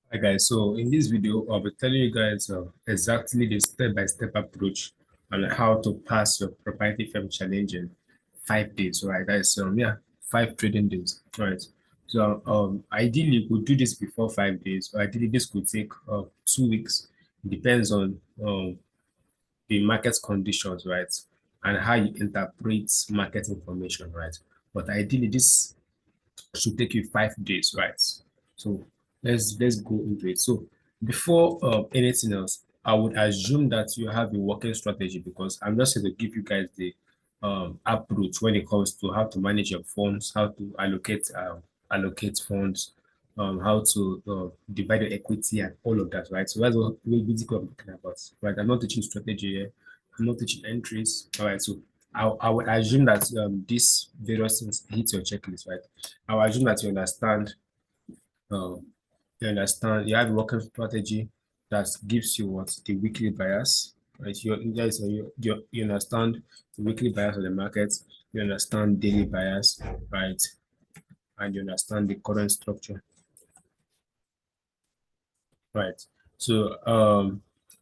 Hi guys, so in this video, I'll be telling you guys exactly the step-by-step approach on how to pass your proprietary firm challenge in 5 days, right? That's yeah, 5 trading days, right? So ideally, you could do this before 5 days, or ideally this could take 2 weeks. It depends on the market conditions, right? And how you interpret market information, right? But ideally, this should take you 5 days, right? So let's go into it. So before anything else, I would assume that you have a working strategy because I'm just going to give you guys the approach when it comes to how to manage your funds, how to allocate funds, how to divide your equity and all of that, right? So that's what we basically I'm talking about, right? I'm not teaching strategy here. I'm not teaching entries. All right. So I would assume that these various things hit your checklist, right? I would assume that um, you have a working strategy that gives you what the weekly bias, right? You understand the weekly bias of the market, you understand daily bias, right? And you understand the current structure, right? So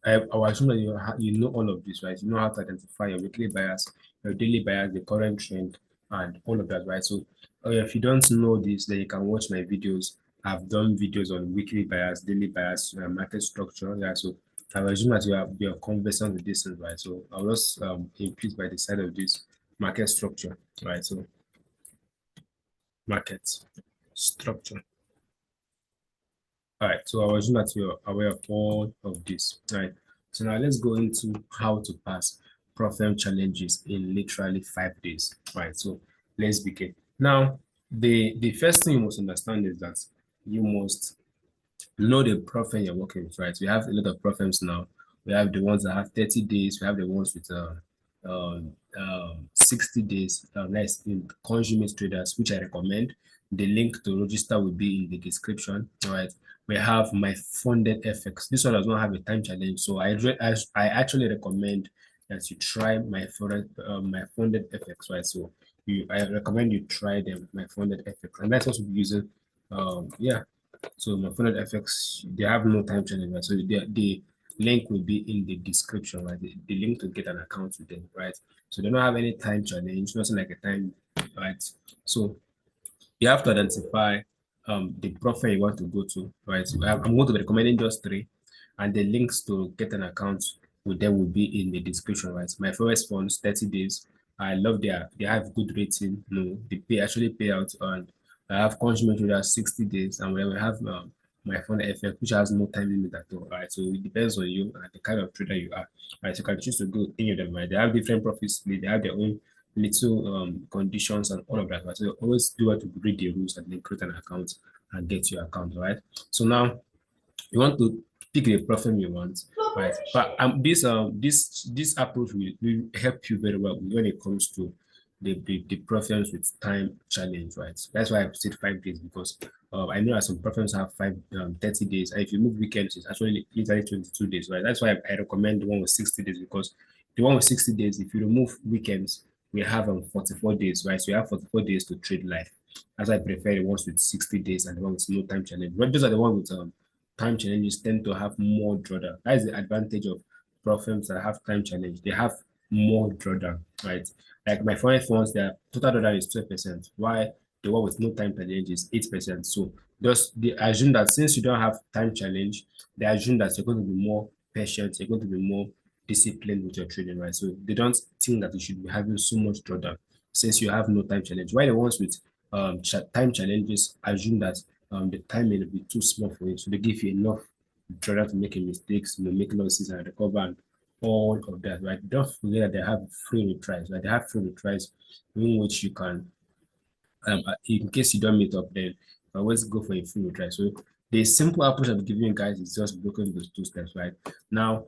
I will assume that you know all of this, right? You know how to identify your weekly bias, your daily bias, the current trend, and all of that, right? So if you don't know this, then you can watch my videos. I've done videos on weekly bias, daily bias, market structure. Yeah, so I will assume that you're conversant with this, right? So I'll just increase by the side of this market structure, right? So market structure. All right, so I was assume that you're aware of all of this. All right, so now let's go into how to pass problem challenges in literally 5 days. All right, so let's begin. Now, the first thing you must understand is that you must know the problem you're working with, right? We have a lot of problems now. We have the ones that have 30 days, we have the ones with 60 days. Nice in consumate traders, which I recommend. The link to register will be in the description. All right. We have my funded FX. This one does not have a time challenge, so I actually recommend that you try my funded FX, right? So I recommend you try them my funded FX, and that's also using yeah, so my phone FX, they have no time challenge, right? So the link will be in the description, right? The link to get an account with them, right? So they don't have any time challenge, nothing like a time, right? So you have to identify the profile you want to go to, right? So I'm going to be recommending just three, and the links to get an account with them will be in the description, right? My first funds, 30 days. I love they have good rating. No, they pay out, and I have consumer traders 60 days, and then we have my fund FX, which has no time limit at all, right? So it depends on you and the kind of trader you are, right? So you can choose to go any of them, right? They have different profits, they have their own little conditions and all of that, right? So you always do have to read the rules and then create an account and get your account, right? So now you want to pick the platform you want, right? But this approach will help you very well when it comes to the preference with time challenge, right? That's why I've said 5 days because I know that some preferences have 30 days, and if you move weekends, it's actually literally 22 days, right? That's why I recommend the one with 60 days because the one with 60 days, if you remove weekends, we have 44 days, right? So you have 44 days to trade live. That's why I prefer the ones with 60 days and the ones with no time challenge. But those are the ones with time challenges tend to have more drawdown. That is the advantage of platforms that have time challenge. They have more drawdown, right? Like my foreign funds, their total drawdown is 12%, while the one with no time challenge is 8%. So just they assume that since you don't have time challenge, they assume that you're going to be more patient, you're going to be more disciplined with your trading, right? So they don't think that you should be having so much drawdown since you have no time challenge. While the ones with time challenges assume that the time may be too small for you. So they give you enough drawdown to make a mistakes, make losses and recover and all of that, right? Don't forget that they have free retries, right? They have free retries in which you can, in case you don't meet up, then always go for a free retry. So the simple approach I'm giving you guys is just broken those two steps, right? Now,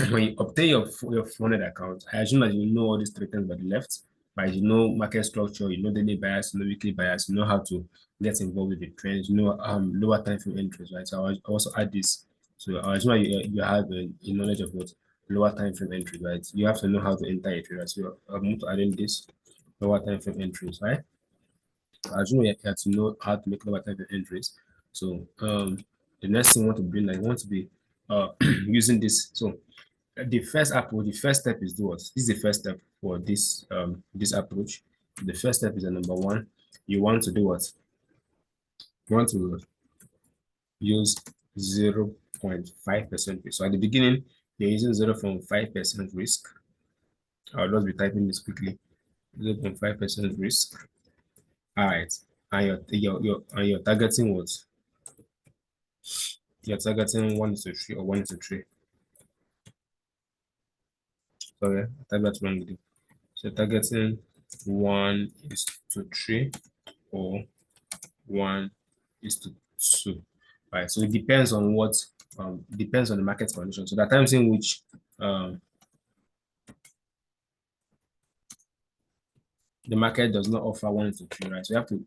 when you obtain your funded account, I assume that you know all these three things by the left, right? You know market structure, you know daily bias, you know weekly bias, you know how to get involved with the trends, you know lower time frame entries, right? So I also add this. So I assume you have a knowledge of what lower time frame entry, right? You have to know how to enter a trader. So I'm going to add in this lower time frame entries, right? I assume you have to know how to make lower time frame entries. So the next thing you want to be like, you want to be using this. So the first approach, the first step is do what? This is the first step for this approach. The first step is the number one. You want to do what? You want to use 0.5% risk. So at the beginning, you're using 0.5% risk. I'll just be typing this quickly. 0.5% risk. All right. And you're targeting what? You're targeting 1:3 or 1:3. Sorry, I typed that wrongly. So targeting 1:3 or 1:2. Right. So it depends on what depends on the market condition. So there are times in which the market does not offer 1:3, right? So you have to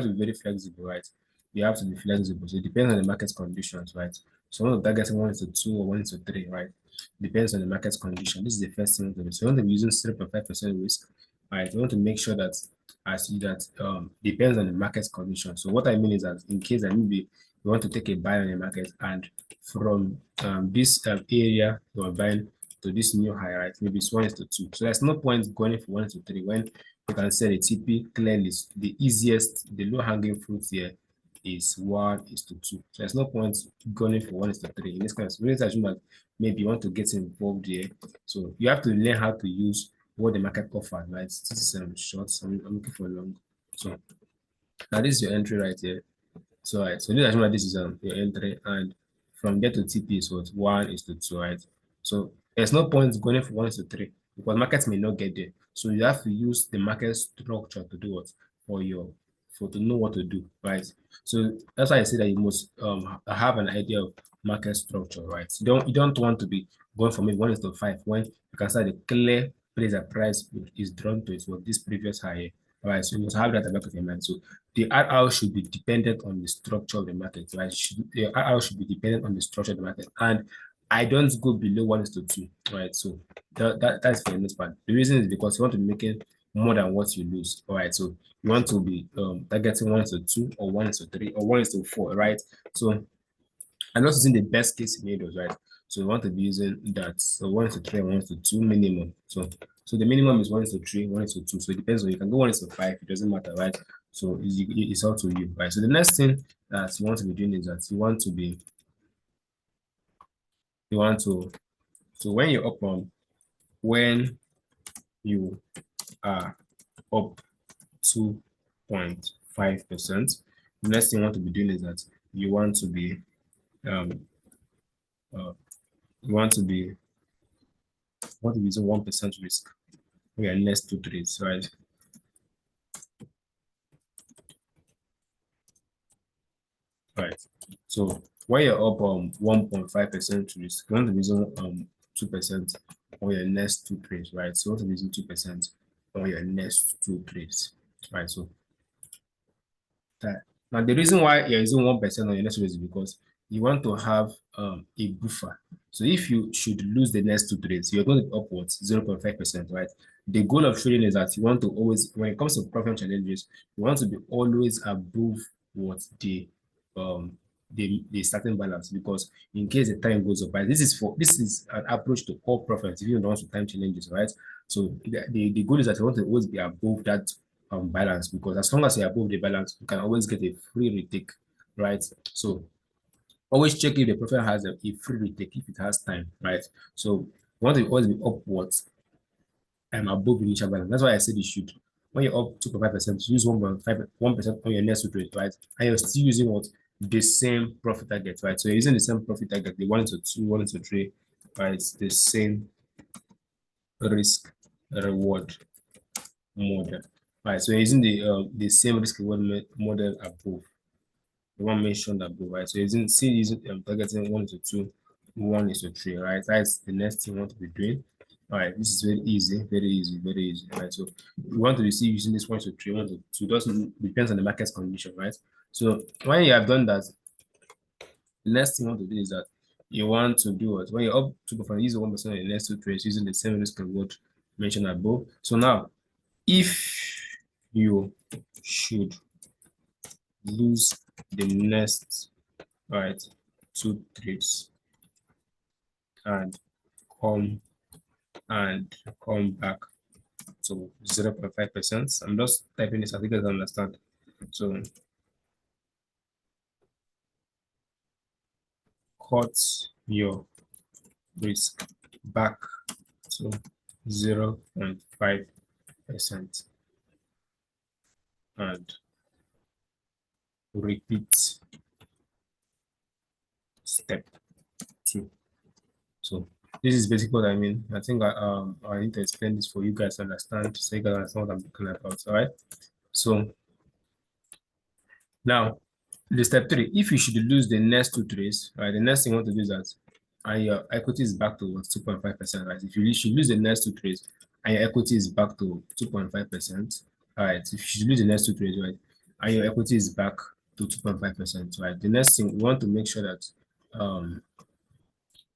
be very flexible, right? You have to be flexible. So it depends on the market conditions, right? So you want to target 1:2 or 1:3, right? Depends on the market condition. This is the first thing to do. So you want to be using 0.5% risk, right? You want to make sure that depends on the market condition. So what I mean is that in case that maybe you want to take a buy on the market and from this area you are buying to this new high, right? Maybe it's 1:2. So there's no point going for 1:3 when you can say the TP clearly the easiest, the low hanging fruit here is 1:2. So there's no point going for 1:3. In this case, we assume that maybe you want to get involved here. So you have to learn how to use what the market offers, right? This is short, so I'm looking for long. So now this is your entry right here. So right, so this is this is your entry, and from there to TP is what 1:2, right? So there's no point going for 1:3 because markets may not get there. So you have to use the market structure to do what for your to know what to do, right? So that's why I say that you must have an idea of market structure, right? You don't want to be going from maybe 1:5 when you can start a clear place a price is drawn to it for this previous high. All right, so you must have that at the back of your mind. So the RR should be dependent on the structure of the market, right? The RR should be dependent on the structure of the market. And I don't go below 1:2, right? So that's for the most part. The reason is because you want to be making more than what you lose. All right. So you want to be targeting 1:2 or 1:3 or 1:4, right? So I'm not using the best case scenarios, right? So we want to be using that. So 1:3 and 1:2 minimum. So the minimum is 1:3, 1:2. So it depends on you can go 1:5, it doesn't matter, right? So it's up to you, right? So the next thing that you want to be doing is that you want to so when you're up on when you are up 2.5%, the next thing you want to be doing is that you want to be um you want to be using 1% risk for your next two trades, right? Right. So when you're up 1.5% risk, you want to be using 2% on your next two trades, right? So you want to be using 2% on your next two trades, right? So that now the reason why you're using 1% on your next trade is because you want to have a buffer. So if you should lose the next two trades, you're going to be upwards 0.5%, right? The goal of trading is that you want to always, when it comes to profit challenges, you want to be always above what the starting balance, because in case the time goes up, right? This is an approach to all profits if you don't want to time challenges, right? So the goal is that you want to always be above that balance, because as long as you're above the balance, you can always get a free retake, right? So always check if the profile has a free retake if it has time, right? So you want to always be upwards and above initial balance. That's why I said you should. When you're up 2.5%, use 1.5% on your next trade, right? And you're still using what the same profit target, right? So you're using the same profit target, the 1:2, 1:3, right? It's the same risk reward model, right? So you're using the same risk reward model above. The one mentioned above, right? So using targeting 1:2, 1:3, right? That's the next thing you want to be doing. All right, this is very easy, very easy, very easy. Right. So you want to receive using this 1:3, 1:2, doesn't depends on the market condition, right? So when you have done that, the next thing you want to do is that you want to do it when you're up to perform use 1% in the next two trades using the same risk reward mentioned above. So now, if you should lose the next, right? 2 trades and come come back to 0.5%. I'm just typing this, I think you guys understand. So cut your risk back to 0.5% and repeat step 2. So this is basically what I mean. I think I need to explain this for you guys to understand, so you guys understand what I'm talking about. All right. So now the step 3, if you should lose the next 2 trades, right? The next thing you want to do is that, and your equity is back to what, 2.5%, right? If you should lose the next 2 trades and your equity is back to 2.5%, all right. If you should lose the next 2 trades, right, and your equity is back to 2.5%, right? The next thing we want to make sure that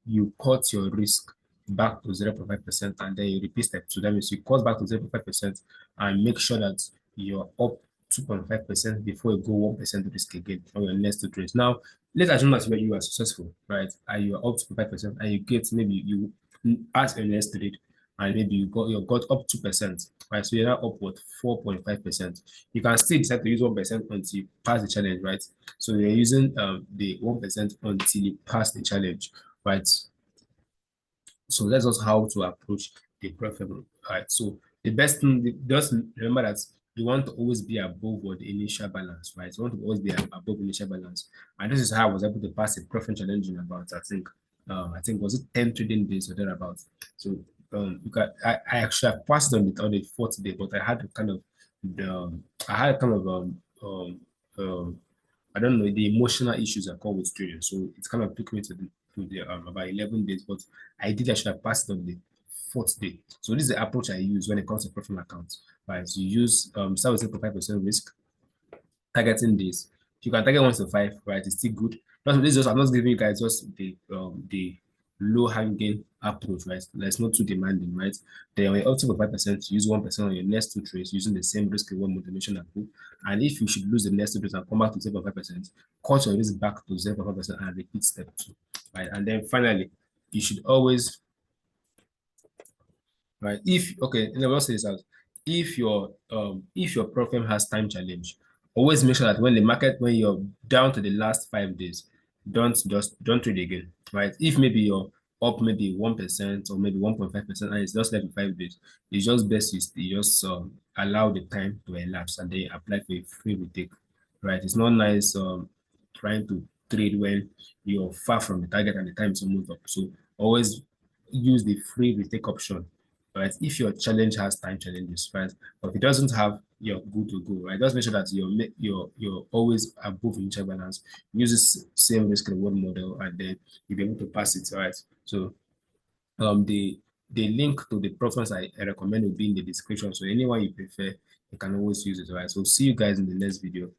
you cut your risk back to 0.5% and then you repeat step 2. That means you cut back to 0.5% and make sure that you're up 2.5% before you go 1% risk again on your next 2 trades. Now, let's assume that you are successful, right? And you are up 2.5% and you get, maybe you ask your next trade and maybe you got up 2%, right? So you're now up what, 4.5%. You can still decide to use 1% until you pass the challenge, right? So you're using the 1% until you pass the challenge, right? So that's also how to approach the preferable, right? So the best thing, just remember that you want to always be above what the initial balance, right? You want to always be above initial balance, and this is how I was able to pass a preference challenge in about, I think was it 10 trading days or thereabouts. So I actually have passed on the fourth day, but I had kind of I had kind of I don't know, the emotional issues that come with trading. So it kind of took me to the about 11 days, but I did actually have passed on the fourth day. So this is the approach I use when it comes to profit accounts. Right. So you use start with 5% risk, targeting this. If you can target 1 to 5, right, it's still good. This is just, I'm not giving you guys just the low hanging approach, right? That's not too demanding, right? Then when you're up to 5%, use 1% on your next 2 trades using the same risk reward motivation approach. And if you should lose the next 2 trades and come back to 0.5%, cut your risk back to 0.5% and repeat step 2. Right. And then finally, you should always, right, if, okay, let me say this out, if your problem has time challenge, always make sure that when you're down to the last 5 days, don't trade again, right? If maybe you're up maybe 1% or maybe 1.5% and it's just left with 5 days, it's just best you just allow the time to elapse and then apply for a free retake, right? It's not nice trying to trade when you're far from the target and the time is almost up. So always use the free retake option, right? If your challenge has time challenges, right? But if it doesn't have, you're good to go, right? Just make sure that you're always above initial balance. Use this same risk reward model, and then you'll be able to pass it, right? So the link to the programs I recommend will be in the description. So anyone you prefer, you can always use it, right? So see you guys in the next video.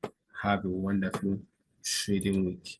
Have a wonderful trading week.